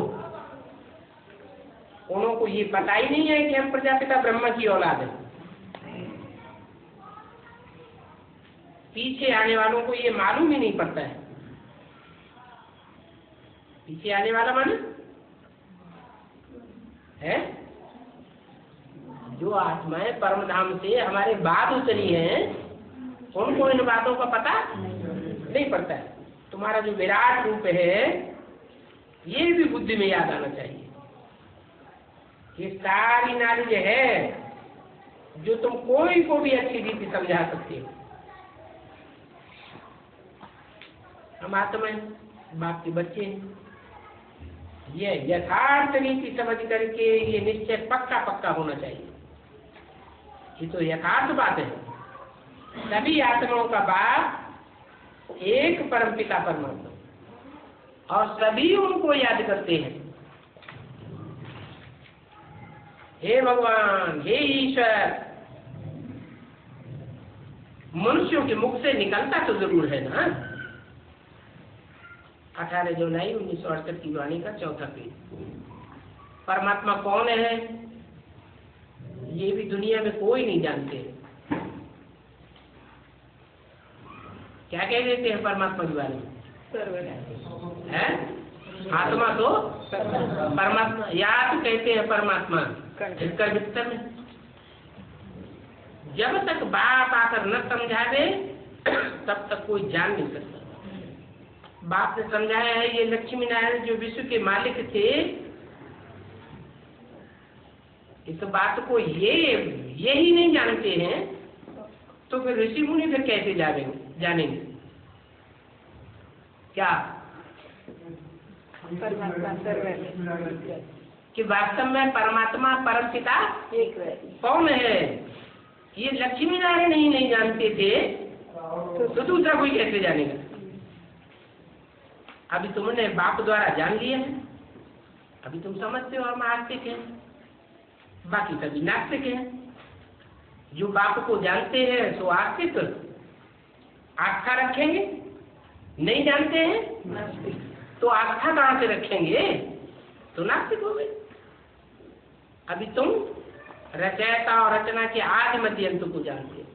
उन्हों को ये पता ही नहीं है कि हम प्रजापिता ब्रह्मा की औलाद है। पीछे आने वालों को ये मालूम ही नहीं पड़ता है। पीछे आने वाला माने है जो आत्माएं परम धाम से हमारे बाद उतरी हैं, उनको इन बातों का पता नहीं पड़ता है। तुम्हारा जो विराट रूप है ये भी बुद्धि में याद आना चाहिए। ये सारी नॉलेज है जो तुम कोई को भी अच्छी रीति समझा सकते हो। हम आत्माएं बाप के बच्चे हैं। ये यथार्थ नीति समझ करके ये निश्चय पक्का पक्का होना चाहिए। ये तो यथार्थ बात है। सभी आत्माओं का बाप एक परमपिता परमात्मा, और सभी उनको याद करते हैं। हे भगवान, हे ईश्वर। मनुष्यों के मुख से निकलता तो जरूर है ना। 18 जुलाई 1968 की वाणी का 4था पेज। परमात्मा कौन है ये भी दुनिया में कोई नहीं जानते। क्या कह देते हैं परमात्मा के बारे में? है आत्मा तो परमात्मा, या तो कहते हैं परमात्मा इसका विस्तर में। जब तक बाप आकर न समझावे तब तक कोई जान नहीं सकता। बाप ने समझाया है ये लक्ष्मी नारायण जो विश्व के मालिक थे, इस बात को ये ही नहीं जानते हैं तो फिर ऋषि मुनि फिर कैसे जानेंगे? क्या कि वास्तव में परमात्मा परम पिता कौन है ये लक्ष्मी नारायण ही नहीं जानते थे तो दूसरा कोई कैसे जानेगा? अभी तुमने बाप द्वारा जान लिया है, अभी तुम समझते हो हम आस्तिक हैं, बाकी सभी नास्तिक हैं। जो बाप को जानते हैं सो आस्तिक, आस्था रखेंगे। नहीं जानते हैं तो आस्था कहाँ से रखेंगे? तो नास्तिक हो गए। अभी तुम रचयिता और रचना के आदि मध्य अंत को जानते हैं।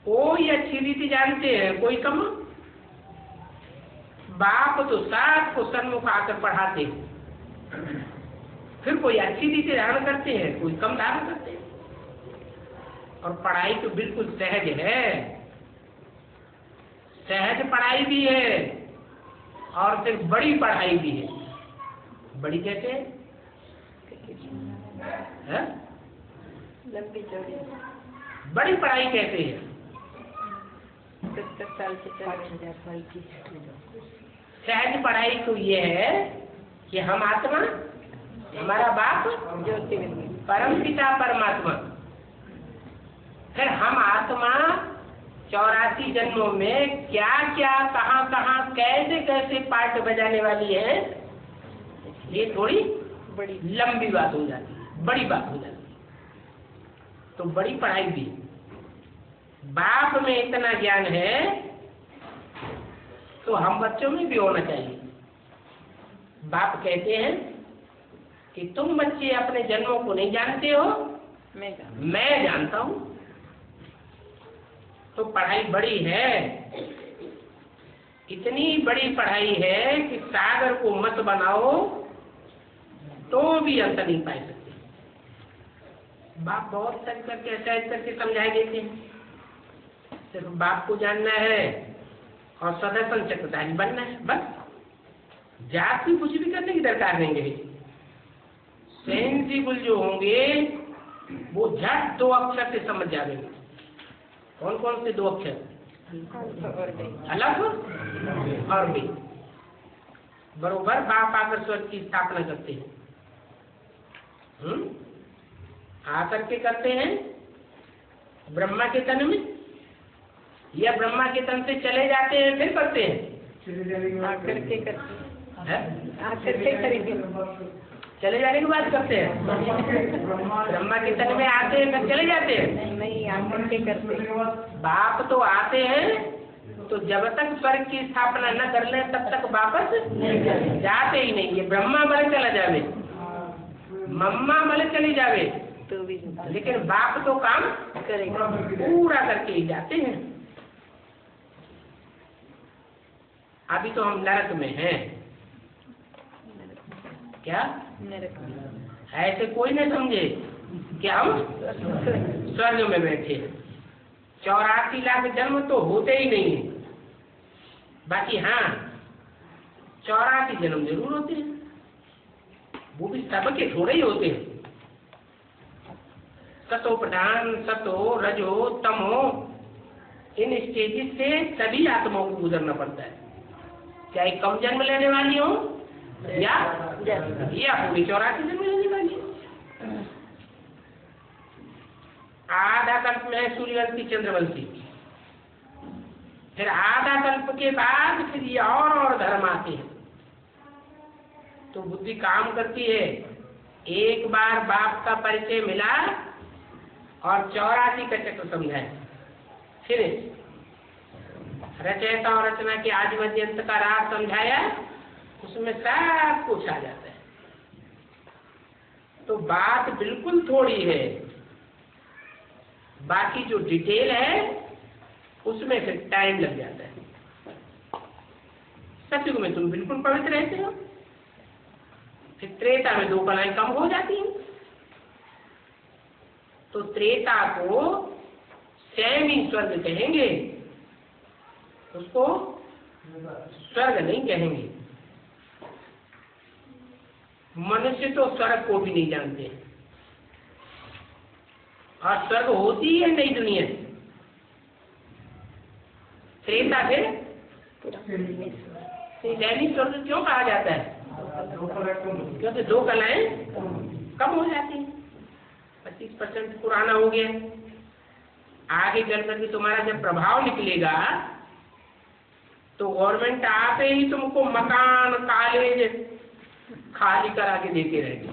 कोई अच्छी रीति जानते हैं, कोई कम। बाप तो सबको सन्मुख आकर पढ़ाते हैं, फिर कोई अच्छी रीति धारण करते हैं, कोई कम धारण करते हैं। और पढ़ाई तो बिल्कुल सहज है, सहज पढ़ाई भी है और फिर बड़ी पढ़ाई भी है। बड़ी कैसे है? लंबी चौड़ी। बड़ी पढ़ाई कैसे है? 70 साल से 40,000 साल की। सहज पढ़ाई तो ये है कि हम आत्मा हमारा बाप ज्योति परम पिता परमात्मा। फिर हम आत्मा 84 जन्मों में क्या क्या कहाँ कहाँ कैसे कैसे पार्ट बजाने वाली है, ये थोड़ी बड़ी लंबी बात हो जाती है, बड़ी बात हो जाती है। तो बड़ी पढ़ाई भी, बाप में इतना ज्ञान है तो हम बच्चों में भी होना चाहिए। बाप कहते हैं कि तुम बच्चे अपने जन्मों को नहीं जानते हो, मैं जानता हूं। तो पढ़ाई बड़ी है, इतनी बड़ी पढ़ाई है कि सागर को मत बनाओ तो भी अंत नहीं पाए सकते। बाप बहुत सच करके सहज करके समझाए देते हैं, सिर्फ बाप को जानना है और सदर्शन चक्रधारी बनना है, बस। जात में कुछ भी करने की दरकार नहीं है। सेंसिबल जो होंगे वो झट 2 अक्षर से समझ जाएंगे। कौन कौन से 2 अक्षर? अलग और भी। बरोबर बाप आकर स्वर्ग की स्थापना करते हैं। आकर के करते हैं ब्रह्मा के तन में, या ब्रह्मा के तन से चले जाते हैं फिर करते हैं? आकर के करते हैं, आकर के करेंगे, चले जाने के बाद करते हैं। ब्रह्मा के तन में आते हैं फिर चले जाते हैं? नहीं, आकर के करते हैं। बाप तो आते हैं, तो जब तक स्वर्ग की स्थापना न कर ले तब तक वापस जाते ही नहीं। ये ब्रह्मा मल चला जावे, मम्मा मल चली जावे, तो भी लेकिन बाप तो काम करेगा, पूरा करके ही जाते हैं। अभी तो हम नरक में हैं। क्या नरक ऐसे कोई न समझे कि हम स्वर्ग में बैठे। 84 लाख जन्म तो होते ही नहीं है। बाकी हाँ 84 जन्म जरूर होते हैं, वो भी सबके थोड़े ही होते हैं। सतो प्रधान, सतो रजो तमो, इन स्टेजेस से सभी आत्माओं को गुजरना पड़ता है, चाहे कम जन्म लेने वाली हो या पूरी 84 जन्म लेने वाली। आधा कल्प में है सूर्यवंशी चंद्रवंशी, फिर आधा कल्प के बाद फिर ये और धर्म आते हैं। तो बुद्धि काम करती है। एक बार बाप का परिचय मिला और 84 का चक्र समझाए, फिर रचयिता और रचना के आदि मध्य अंत का राज समझाया, उसमें सब कुछ आ जाता है। तो बात बिल्कुल थोड़ी है, बाकी जो डिटेल है उसमें फिर टाइम लग जाता है। सतयुग में तुम बिल्कुल पवित्र रहते हो, फिर त्रेता में 2 कलाएं कम हो जाती हैं। तो त्रेता को सेमी स्वर्ग कहेंगे, उसको स्वर्ग नहीं कहेंगे। मनुष्य तो स्वर्ग को भी नहीं जानते, और स्वर्ग होती है नई दुनिया। त्रेता से सैनी स्वर्ग क्यों कहा जाता है? क्योंकि 2 कलाएं कम हो जाती हैं, 25% पुराना हो गया। आगे चल करके तुम्हारा जब प्रभाव निकलेगा तो गवर्नमेंट आते ही तुमको मकान कॉलेज खाली करा के देते रहेगी।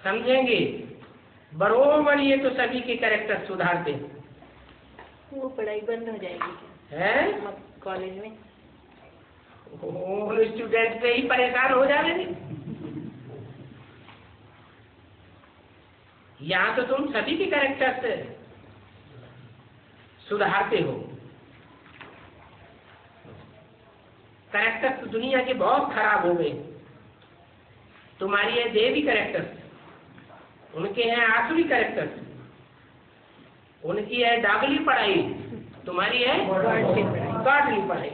समझेंगे? बरोबर ये तो सभी के कैरेक्टर सुधारते हैं। वो पढ़ाई बंद हो जाएगी हैं? कॉलेज में स्टूडेंट से ही परेशान हो जाएंगे। यहाँ तो तुम सभी के कैरेक्टर से सुधारते हो। कैरेक्टर तो दुनिया के बहुत खराब हो गए। तुम्हारी है देवी कैरेक्टर, उनके हैं आसुरी कैरेक्टर, उनकी है डागली पढ़ाई, तुम्हारी है गाढ़ली पढ़ाई।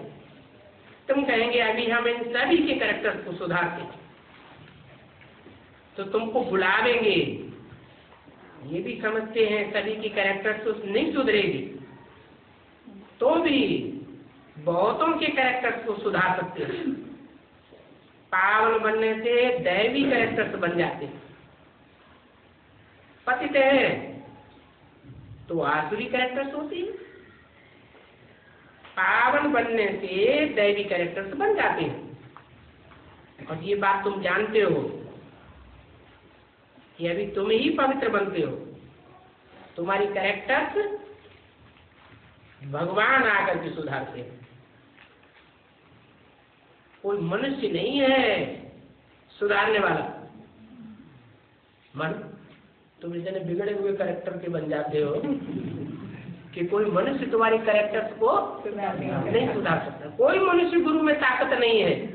तुम कहेंगे अभी हम इन सभी के कैरेक्टर्स को सुधारते, तो तुमको बुलावेंगे। ये भी समझते हैं सभी की कैरेक्टर्स तो नहीं सुधरेगी, तो भी बहुतों के कैरेक्टर्स को सुधार सकते हैं। पावन बनने से दैवी कैरेक्टर्स बन जाते हैं। पतित है तो आसुरी कैरेक्टर्स होती है। पावन बनने से दैवी कैरेक्टर्स बन जाते हैं। और ये बात तुम जानते हो कि अभी तुम ही पवित्र बनते हो। तुम्हारी कैरेक्टर्स भगवान आकर के सुधारते हैं। कोई मनुष्य नहीं है सुधारने वाला। मन तुम इतने बिगड़े हुए कैरेक्टर के बन जाते हो कि कोई मनुष्य तुम्हारी कैरेक्टर्स को नहीं सुधार सकता। कोई मनुष्य गुरु में ताकत नहीं है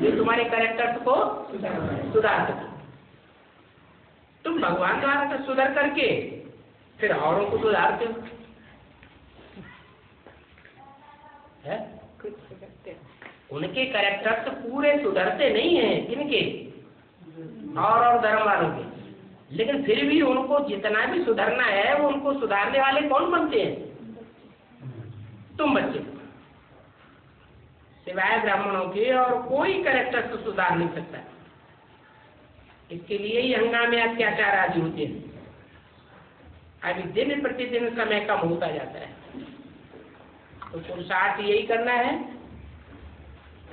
जो तुम्हारे कैरेक्टर्स को सुधार सके। तुम भगवान द्वारा सुधर करके फिर औरों को सुधारते हो। है? उनके कैरेक्टर्स पूरे सुधरते नहीं हैं। किनके? और धर्म वालों के। लेकिन फिर भी उनको जितना भी सुधरना है वो उनको सुधारने वाले कौन बनते हैं? तुम बच्चे, सिवाय ब्राह्मणों के और कोई कैरेक्टर तो सुधार नहीं सकता। इसके लिए ही हंगामे अत्याचार आदि होते हैं। अभी दिन प्रतिदिन समय कम होता जाता है। तो पुरुषार्थ यही करना है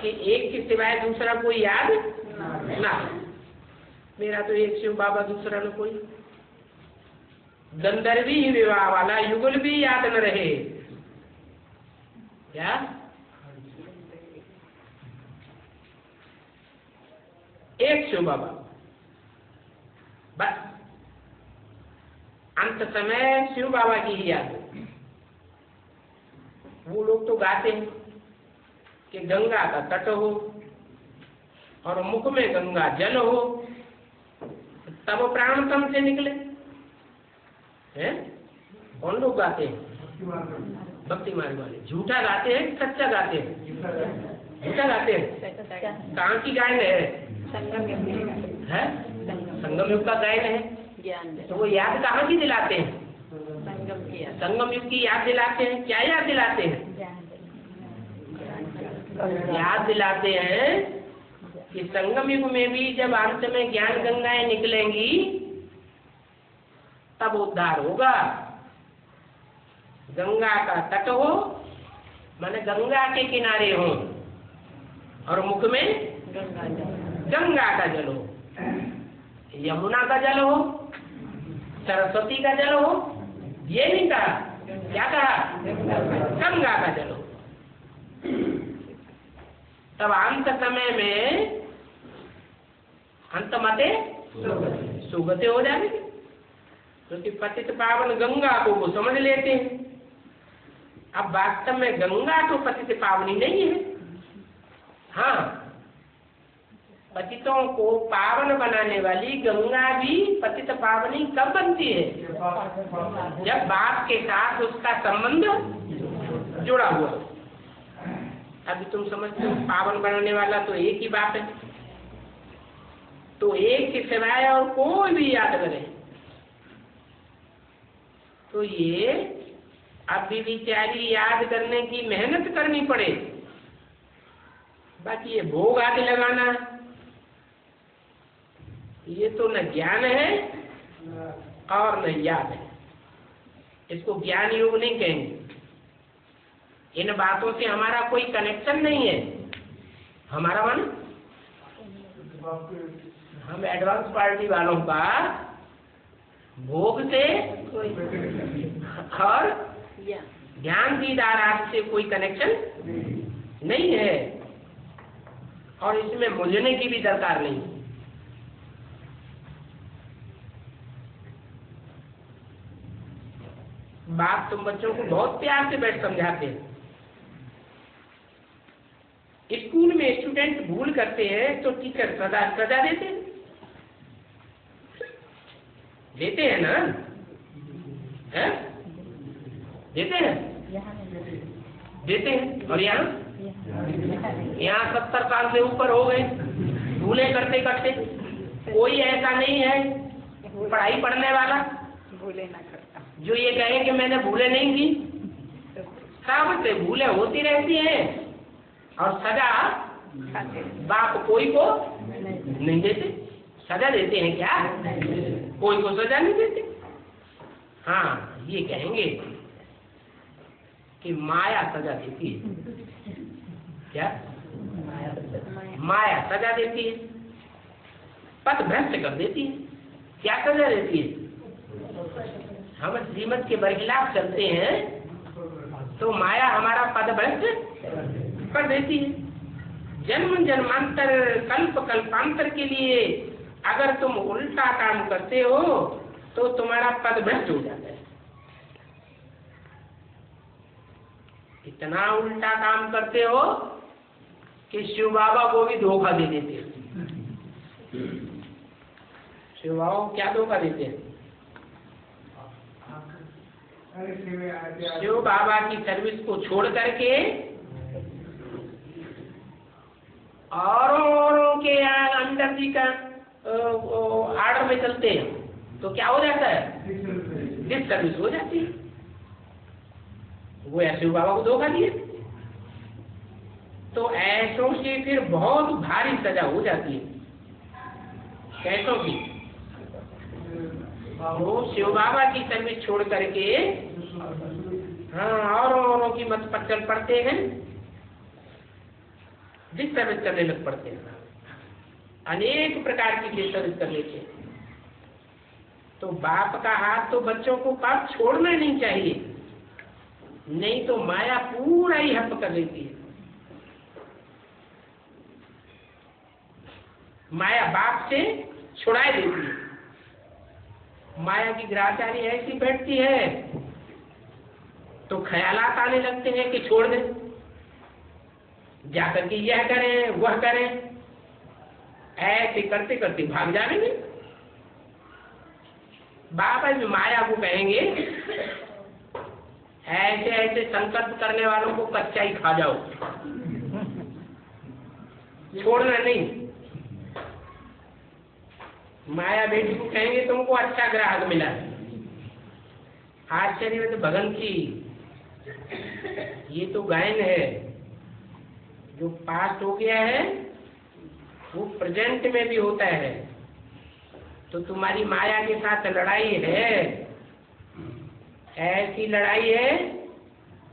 कि एक के सिवाय दूसरा कोई याद ना। मेरा तो एक शिव बाबा, दूसरा न कोई। गंधर्वी विवाह वाला युगल भी याद न रहे। क्या? एक शिव बाबा बस। अंत समय शिव बाबा की ही याद। वो लोग तो गाते हैं कि गंगा का तट हो और मुख में गंगा जल हो तब प्राण तन से निकले। हैं? कौन लोग गाते हैं? भक्ति मार्ग वाले। झूठा गाते हैं कि सच्चा गाते हैं? झूठा गाते हैं। कहाँ की गायन है? संगम युग का गायन है। तो वो याद कहाँ की दिलाते हैं? संगम युग की याद दिलाते हैं। क्या याद दिलाते हैं? याद दिलाते हैं कि संगम युग में भी जब अंत में ज्ञान गंगाएं निकलेंगी तब उद्धार होगा। गंगा का तट हो माने गंगा के किनारे हो और मुख में गंगा का जल हो, यमुना का जल हो, सरस्वती का जल हो। ये नहीं कहा। क्या कहा? गंगा का जल हो। तब अंत समय में अंत मते सुगते हो जाएंगे। क्योंकि पतित पावन गंगा को वो समझ लेते हैं। अब वास्तव में गंगा तो पतित पावनी नहीं है। हाँ, पतितों को पावन बनाने वाली गंगा भी पतित पावनी कब बनती है? जब बाप के साथ उसका संबंध जुड़ा हुआ। अभी तुम समझते हो पावन बनाने वाला तो एक ही बाप है। तो एक के सिवाय और कोई भी याद करे तो ये अभी विचारी याद करने की मेहनत करनी पड़े। बाकी ये भोग आदि लगाना ये तो न ज्ञान है और न याद है। इसको ज्ञान योग नहीं कहेंगे। इन बातों से हमारा कोई कनेक्शन नहीं है। हमारा मन हम एडवांस पार्टी वालों का भोग से और ज्ञान दीदार आदि से कोई कनेक्शन नहीं है और इसमें मुझने की भी दरकार नहीं। बात तुम बच्चों को बहुत प्यार से बैठ समझाते हैं। स्कूल में स्टूडेंट भूल करते हैं तो टीचर सजा देते हैं ना? है? देते हैं। और यहाँ 70 साल से ऊपर हो गए भूले करते करते। कोई ऐसा नहीं है पढ़ाई पढ़ने वाला भूले ना करता जो ये कहे कि मैंने भूले नहीं की। सब से भूलें होती रहती हैं और सजा खाते बाप कोई को नहीं देते। सजा देते हैं क्या? कोई को सजा नहीं देते। हाँ, ये कहेंगे कि माया सजा देती है। क्या? माया सजा देती है, पथ भ्रष्ट कर देती है। क्या सजा देती है? हम श्रीमत के बरखिलाफ चलते हैं तो माया हमारा पद भ्रष्ट कर देती है। जन्म जन्मांतर कल्प कल्पांतर के लिए अगर तुम उल्टा काम करते हो तो तुम्हारा पद भ्रष्ट हो जाता है। इतना उल्टा काम करते हो कि शिव बाबा को भी धोखा दे देते हैं। शिव बाबा को क्या धोखा देते हैं? शिव बाबा की सर्विस को छोड़ करके औरों के अंदर जी का आर्डर में चलते हैं तो क्या हो जाता है? डिस सर्विस हो जाती है। वो शिव बाबा को धोखा दिए तो ऐसों से फिर बहुत भारी सजा हो जाती है। कैसों की? वो शिव बाबा की सर्विस छोड़ करके हाँ औरों की मत पर चल पड़ते हैं, डिस सर्विस करने लग पड़ते हैं। अनेक प्रकार की डिस सर्विस कर लेते हैं। तो बाप का हाथ तो बच्चों को पाप छोड़ना नहीं चाहिए, नहीं तो माया पूरा ही हप कर लेती है। माया बाप से छुड़ाए देती है। माया की ग्राचारी ऐसी बैठती है तो ख्यालात आने लगते हैं कि छोड़ दे, जाकर के यह करें वह करें, ऐसे करते करते भाग जाएंगे। बाबा भी माया को कहेंगे ऐसे ऐसे संकल्प करने वालों को कच्चा ही खा जाओ, छोड़ना नहीं। माया बेटी को कहेंगे तुमको अच्छा ग्राहक मिला। आश्चर्य में तो भगन की ये तो गायन है, जो पास्ट हो गया है वो प्रेजेंट में भी होता है। तो तुम्हारी माया के साथ लड़ाई है, ऐसी लड़ाई है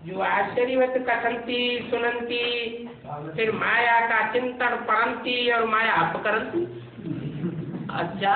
जो आश्चर्यवत कथनती सुनंती, फिर माया का चिंतन परंती और माया अपकरंती। अच्छा